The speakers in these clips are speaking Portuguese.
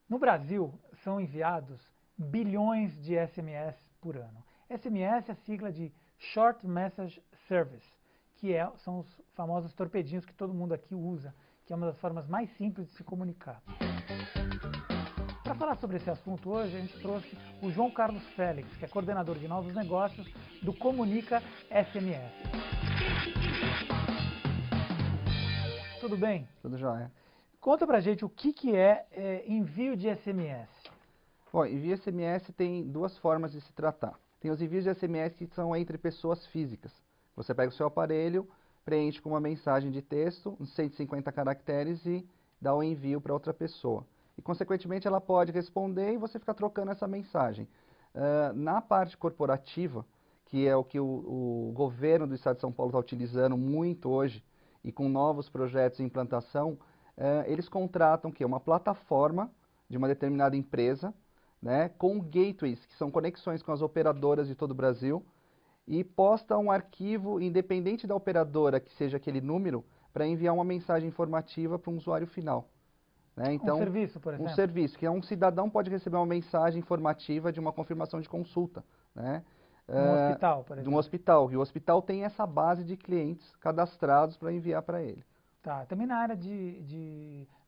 No Brasil, são enviados bilhões de SMS por ano. SMS é a sigla de Short Message Service, são os famosos torpedinhos que todo mundo aqui usa, que é uma das formas mais simples de se comunicar. Para falar sobre esse assunto hoje, a gente trouxe o João Carlos Félix, que é coordenador de novos negócios do Comunica SMS. Tudo bem? Tudo jóia. Conta pra gente o que é envio de SMS. Bom, envio SMS tem duas formas de se tratar. Tem os envios de SMS que são entre pessoas físicas. Você pega o seu aparelho, preenche com uma mensagem de texto, uns 150 caracteres e dá o envio para outra pessoa. E, consequentemente, ela pode responder e você fica trocando essa mensagem. Na parte corporativa, que é o que o governo do Estado de São Paulo está utilizando muito hoje, e com novos projetos em implantação, eles contratam que é uma plataforma de uma determinada empresa, né, com gateways, que são conexões com as operadoras de todo o Brasil, e posta um arquivo independente da operadora, que seja aquele número, para enviar uma mensagem informativa para um usuário final. Né? Um Então, serviço, por um exemplo. serviço, que é um cidadão pode receber uma mensagem informativa de uma confirmação de consulta. Né? Num hospital, por De um exemplo. hospital, e o hospital tem essa base de clientes cadastrados para enviar para ele. Tá, também na área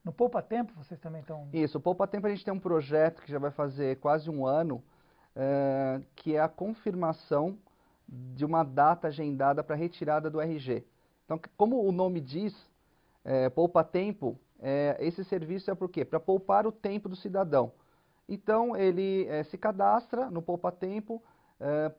no Poupa Tempo vocês também estão... Isso, o Poupa Tempo a gente tem um projeto que já vai fazer quase um ano, que é a confirmação de uma data agendada para retirada do RG. Então, como o nome diz, Poupa Tempo, esse serviço é por quê? Para poupar o tempo do cidadão. Então, ele se cadastra no Poupa Tempo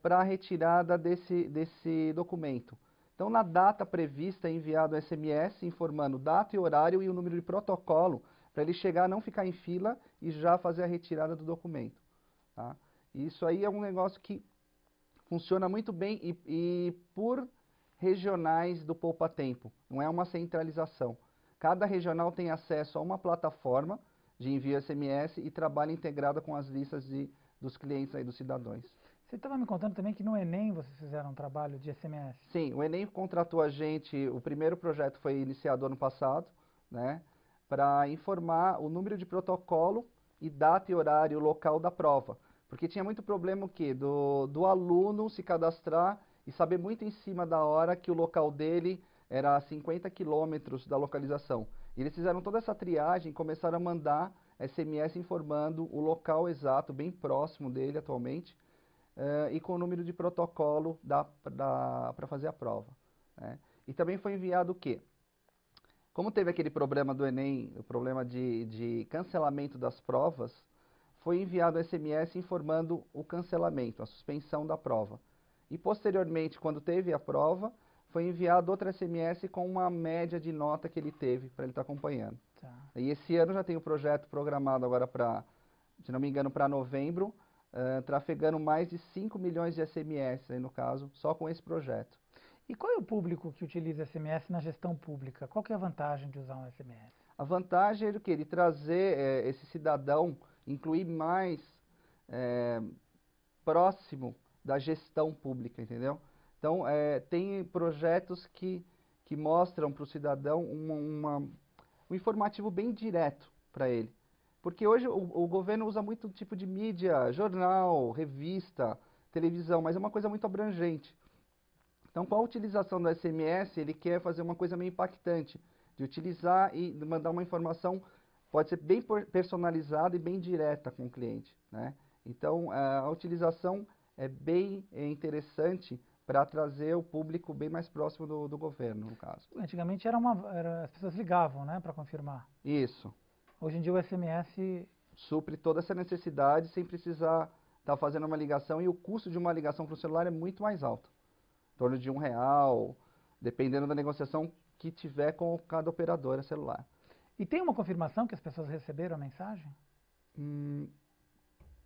para a retirada desse documento. Então, na data prevista, é enviado o SMS informando data e horário e o número de protocolo para ele chegar, não ficar em fila e já fazer a retirada do documento. Tá? Isso aí é um negócio que funciona muito bem e por regionais do Poupa Tempo, não é uma centralização. Cada regional tem acesso a uma plataforma de envio SMS e trabalha integrada com as listas dos clientes aí, dos cidadãos. Você estava me contando também que no Enem vocês fizeram um trabalho de SMS. Sim, o Enem contratou a gente, o primeiro projeto foi iniciado ano passado, né, para informar o número de protocolo e data e horário local da prova. Porque tinha muito problema o quê? Do aluno se cadastrar e saber muito em cima da hora que o local dele era a 50 quilômetros da localização. E eles fizeram toda essa triagem e começaram a mandar SMS informando o local exato, bem próximo dele atualmente, e com o número de protocolo para fazer a prova. Né? E também foi enviado o quê? Como teve aquele problema do Enem, o problema de cancelamento das provas, foi enviado SMS informando o cancelamento, a suspensão da prova. E posteriormente, quando teve a prova, foi enviado outro SMS com uma média de nota que ele teve para ele estar acompanhando. Tá. E esse ano já tem o projeto programado agora para, se não me engano, para novembro, trafegando mais de 5 milhões de SMS, aí no caso, só com esse projeto. E qual é o público que utiliza SMS na gestão pública? Qual que é a vantagem de usar um SMS? A vantagem é do quê? De trazer esse cidadão, incluir mais próximo da gestão pública, entendeu? Então, tem projetos que mostram para o cidadão um informativo bem direto para ele. Porque hoje o governo usa muito tipo de mídia, jornal, revista, televisão, mas é uma coisa muito abrangente. Então, com a utilização do SMS, ele quer fazer uma coisa meio impactante, de utilizar e mandar uma informação, pode ser bem personalizada e bem direta com o cliente. Né? Então, a utilização é bem interessante para trazer o público bem mais próximo do governo, no caso. Antigamente as pessoas ligavam, né, para confirmar. Isso. Hoje em dia o SMS... Supre toda essa necessidade sem precisar estar fazendo uma ligação, e o custo de uma ligação para o celular é muito mais alto. Em torno de R$ 1, dependendo da negociação que tiver com cada operadora celular. E tem uma confirmação que as pessoas receberam a mensagem?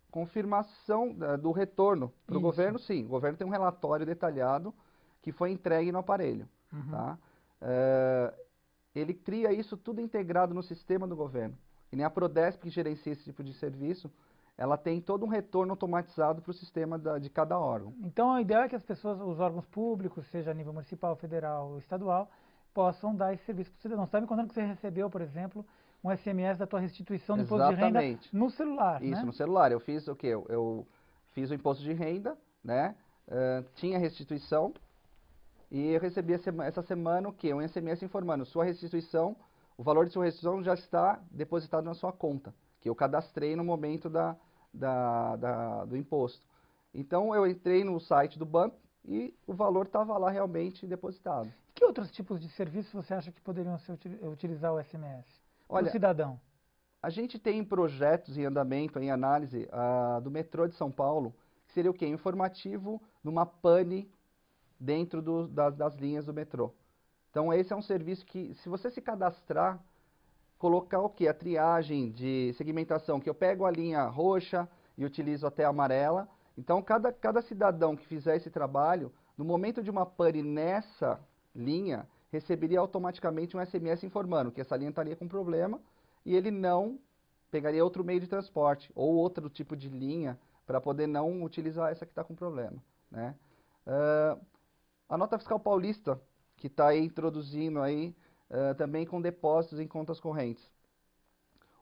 Confirmação do retorno para o governo, sim. O governo tem um relatório detalhado que foi entregue no aparelho. Uhum. Tá? Ele cria isso tudo integrado no sistema do governo. E nem a Prodesp, que gerencia esse tipo de serviço, ela tem todo um retorno automatizado para o sistema de cada órgão. Então, a ideia é que as pessoas, os órgãos públicos, seja a nível municipal, federal ou estadual, possam dar esse serviço para o cidadão. Você está me contando que você recebeu, por exemplo, um SMS da tua restituição do imposto de renda no celular, Isso, né? no celular. Eu fiz o quê? Eu fiz o imposto de renda, né? Tinha restituição e eu recebi essa semana o quê? Um SMS informando, sua restituição, o valor de sua restituição já está depositado na sua conta, que eu cadastrei no momento do imposto. Então eu entrei no site do banco e o valor estava lá realmente depositado. Que outros tipos de serviços você acha que poderiam utilizar o SMS para o Olha, cidadão? a gente tem projetos em andamento, em análise, do metrô de São Paulo, que seria o quê? Informativo numa pane dentro das linhas do metrô. Então esse é um serviço que, se você se cadastrar, colocar o quê? A triagem de segmentação, que eu pego a linha roxa e utilizo até a amarela. Então cada cidadão que fizer esse trabalho, no momento de uma pane nessa linha, receberia automaticamente um SMS informando que essa linha estaria com problema e ele não pegaria outro meio de transporte ou outro tipo de linha para poder não utilizar essa que está com problema, né? A nota fiscal paulista, que está aí introduzindo aí também com depósitos em contas correntes.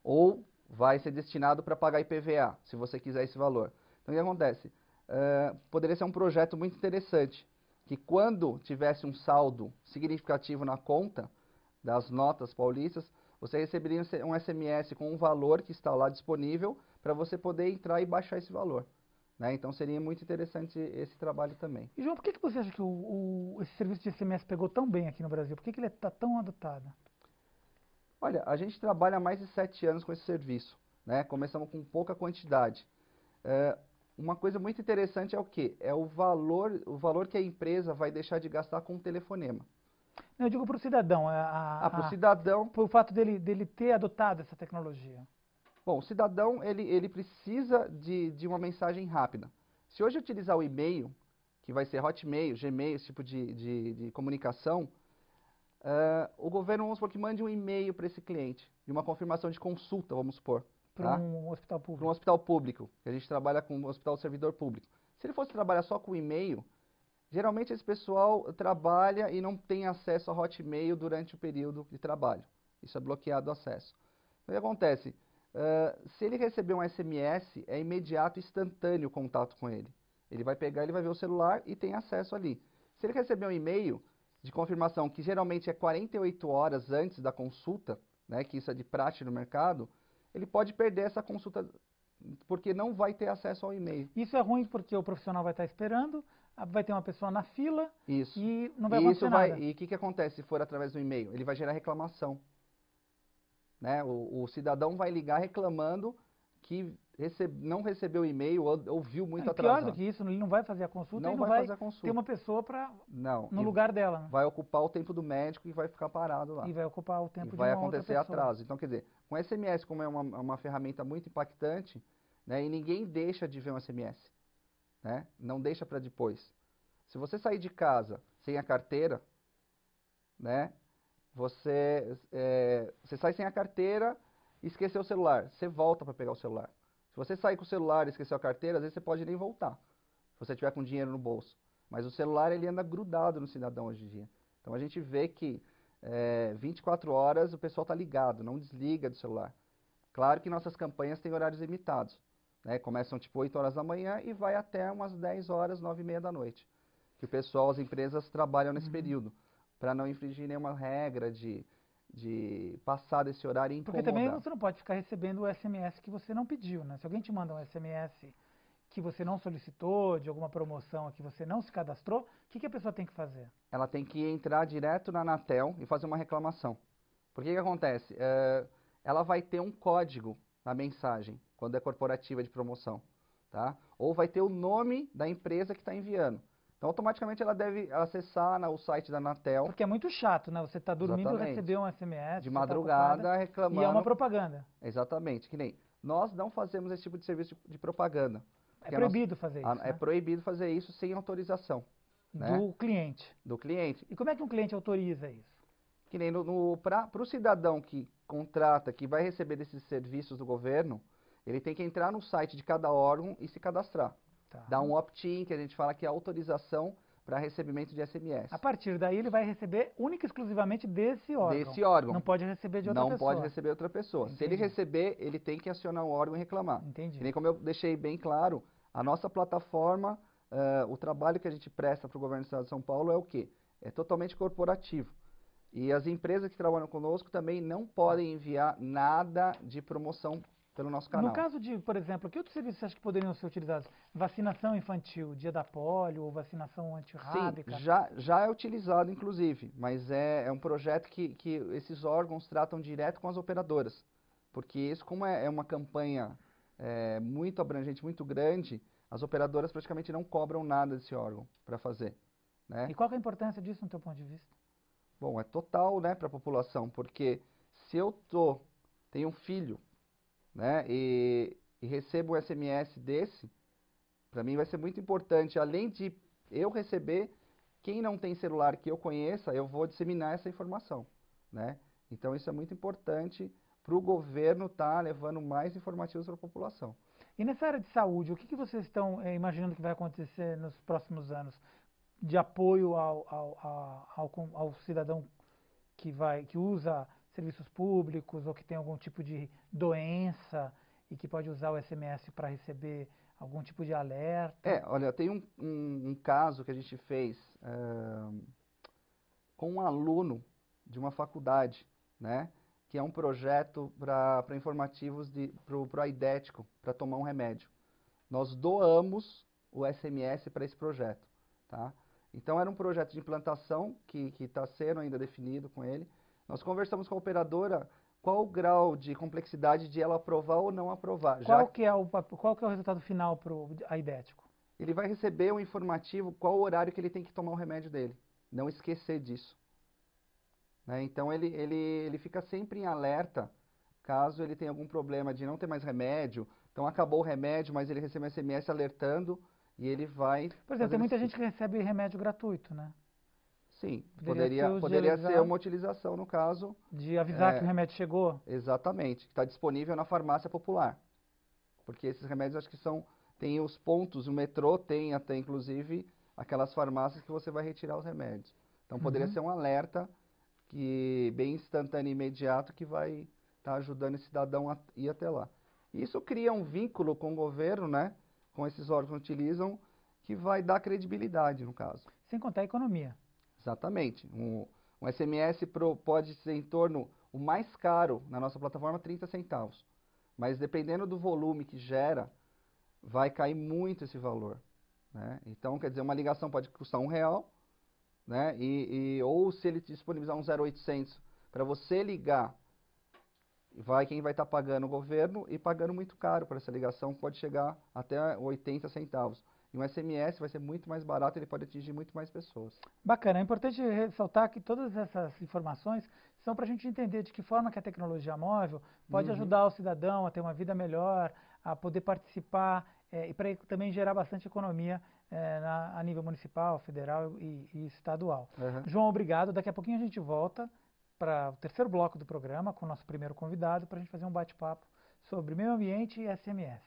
Ou vai ser destinado para pagar IPVA, se você quiser esse valor. Então, o que acontece? Poderia ser um projeto muito interessante, que quando tivesse um saldo significativo na conta das notas paulistas, você receberia um SMS com um valor que está lá disponível para você poder entrar e baixar esse valor, né? Então seria muito interessante esse trabalho também. E João, por que você acha que esse serviço de SMS pegou tão bem aqui no Brasil? Por que ele está tão adotado? Olha, a gente trabalha há mais de 7 anos com esse serviço, né? Começamos com pouca quantidade. Uma coisa muito interessante é o quê? É o valor que a empresa vai deixar de gastar com o telefonema. Eu digo para o cidadão, Para o cidadão... por o fato dele ter adotado essa tecnologia. Bom, o cidadão, ele precisa de uma mensagem rápida. Se hoje utilizar o e-mail, que vai ser Hotmail, Gmail, esse tipo de comunicação, o governo, vamos supor, que mande um e-mail para esse cliente, de uma confirmação de consulta, vamos supor. Para um hospital público. Para um hospital público, que a gente trabalha com um hospital servidor público. Se ele fosse trabalhar só com e-mail, geralmente esse pessoal trabalha e não tem acesso a Hotmail durante o período de trabalho. Isso é bloqueado o acesso. Então, o que acontece? Se ele receber um SMS, é imediato, instantâneo o contato com ele. Ele vai pegar, ele vai ver o celular e tem acesso ali. Se ele receber um e-mail de confirmação, que geralmente é 48 horas antes da consulta, né, que isso é de praxe no mercado, ele pode perder essa consulta porque não vai ter acesso ao e-mail. Isso é ruim porque o profissional vai estar esperando, vai ter uma pessoa na fila e não vai acontecer nada. E o que acontece se for através do e-mail? Ele vai gerar reclamação. Né? O cidadão vai ligar reclamando que não recebeu o e-mail ou viu muito atrasado. Pior do que isso, ele não vai fazer a consulta e não vai fazer a consulta. ter uma pessoa no e lugar dela. Né? Vai ocupar o tempo do médico e vai ficar parado lá. E vai ocupar o tempo de vai uma outra acontecer pessoa. atraso. Então, quer dizer, com SMS, como é uma ferramenta muito impactante, né, e ninguém deixa de ver um SMS. Né? Não deixa para depois. Se você sair de casa sem a carteira, né, você sai sem a carteira e esqueceu o celular. Você volta para pegar o celular. Se você sair com o celular e esqueceu a carteira, às vezes você pode nem voltar, se você tiver com dinheiro no bolso. Mas o celular, ele anda grudado no cidadão hoje em dia. Então a gente vê que 24 horas o pessoal está ligado, não desliga do celular. Claro que nossas campanhas têm horários limitados. Né? Começam tipo 8 horas da manhã e vai até umas 10 horas, 9h30 da noite. Que o pessoal, as empresas trabalham nesse período, para não infringir nenhuma regra de passar desse horário e incomodar. Porque também você não pode ficar recebendo o SMS que você não pediu, né? Se alguém te manda um SMS que você não solicitou, de alguma promoção que você não se cadastrou, o que a pessoa tem que fazer? Ela tem que entrar direto na Anatel e fazer uma reclamação. Porque o que acontece? Ela vai ter um código na mensagem, quando é corporativa de promoção, tá? Ou vai ter o nome da empresa que está enviando. Então, automaticamente, ela deve acessar o site da Anatel. Porque é muito chato, né? Você está dormindo e receber um SMS. De madrugada, reclamando. E é uma propaganda. Exatamente. Que nem nós não fazemos esse tipo de serviço de propaganda. É proibido fazer isso, É proibido fazer isso sem autorização. Do cliente. Do cliente. E como é que um cliente autoriza isso? Que nem para o cidadão que contrata, que vai receber desses serviços do governo, ele tem que entrar no site de cada órgão e se cadastrar. Dá um opt-in, que a gente fala que é a autorização para recebimento de SMS. A partir daí ele vai receber única e exclusivamente desse órgão. Desse órgão. Não pode receber de outra pessoa. Não pode receber outra pessoa. Entendi. Se ele receber, ele tem que acionar o órgão e reclamar. Entendi. E nem como eu deixei bem claro, a nossa plataforma, o trabalho que a gente presta para o governo do Estado de São Paulo é o quê? É totalmente corporativo. E as empresas que trabalham conosco também não podem enviar nada de promoção pelo nosso canal. No caso de, por exemplo, que outros serviços você acha que poderiam ser utilizados? Vacinação infantil, dia da polio, ou vacinação antirrábica? Sim, já é utilizado, inclusive, mas é um projeto que esses órgãos tratam direto com as operadoras. Porque isso, como é uma campanha muito abrangente, muito grande, as operadoras praticamente não cobram nada desse órgão para fazer. Né? E qual que é a importância disso, no teu ponto de vista? Bom, é total, né, para a população, porque se eu tenho um filho, né, e recebo um SMS desse, para mim vai ser muito importante, além de eu receber, quem não tem celular que eu conheça, eu vou disseminar essa informação, né? Então isso é muito importante para o governo estar levando mais informativos para a população. E nessa área de saúde, o que vocês estão imaginando que vai acontecer nos próximos anos de apoio ao cidadão que usa serviços públicos ou que tem algum tipo de doença e que pode usar o SMS para receber algum tipo de alerta? Olha, tem um caso que a gente fez com um aluno de uma faculdade, né? Que é um projeto para informativos para o aidético, para tomar um remédio. Nós doamos o SMS para esse projeto, tá? Então era um projeto de implantação que está sendo ainda definido com ele. Nós conversamos com a operadora qual o grau de complexidade de ela aprovar ou não aprovar. Qual que é o resultado final para o aidético? Ele vai receber um informativo qual o horário que ele tem que tomar o remédio dele. Não esquecer disso. Né? Então ele fica sempre em alerta caso ele tenha algum problema de não ter mais remédio. Então acabou o remédio, mas ele recebe um SMS alertando e ele vai... Por exemplo, tem muita gente que recebe remédio gratuito, né? Sim, Poderia poderia ser uma utilização no caso... De avisar que o remédio chegou? Exatamente, que está disponível na farmácia popular. Porque esses remédios acho que tem os pontos, o metrô tem até inclusive aquelas farmácias que você vai retirar os remédios. Então poderia ser um alerta bem instantâneo e imediato que vai estar ajudando esse cidadão a ir até lá. E isso cria um vínculo com o governo, né? Com esses órgãos que utilizam, que vai dar credibilidade no caso. Sem contar a economia. Exatamente. Um SMS pode ser em torno, o mais caro na nossa plataforma, 30 centavos. Mas dependendo do volume que gera, vai cair muito esse valor. Né? Então, quer dizer, uma ligação pode custar R$1, né? Ou se ele disponibilizar um 0800 para você ligar, quem vai estar pagando o governo e pagando muito caro para essa ligação, pode chegar até 80 centavos. E um SMS vai ser muito mais barato, ele pode atingir muito mais pessoas. Bacana, é importante ressaltar que todas essas informações são para a gente entender de que forma que a tecnologia móvel pode ajudar o cidadão a ter uma vida melhor, a poder participar e para também gerar bastante economia a nível municipal, federal e estadual. João, obrigado. Daqui a pouquinho a gente volta para o terceiro bloco do programa com o nosso primeiro convidado para a gente fazer um bate-papo sobre meio ambiente e SMS.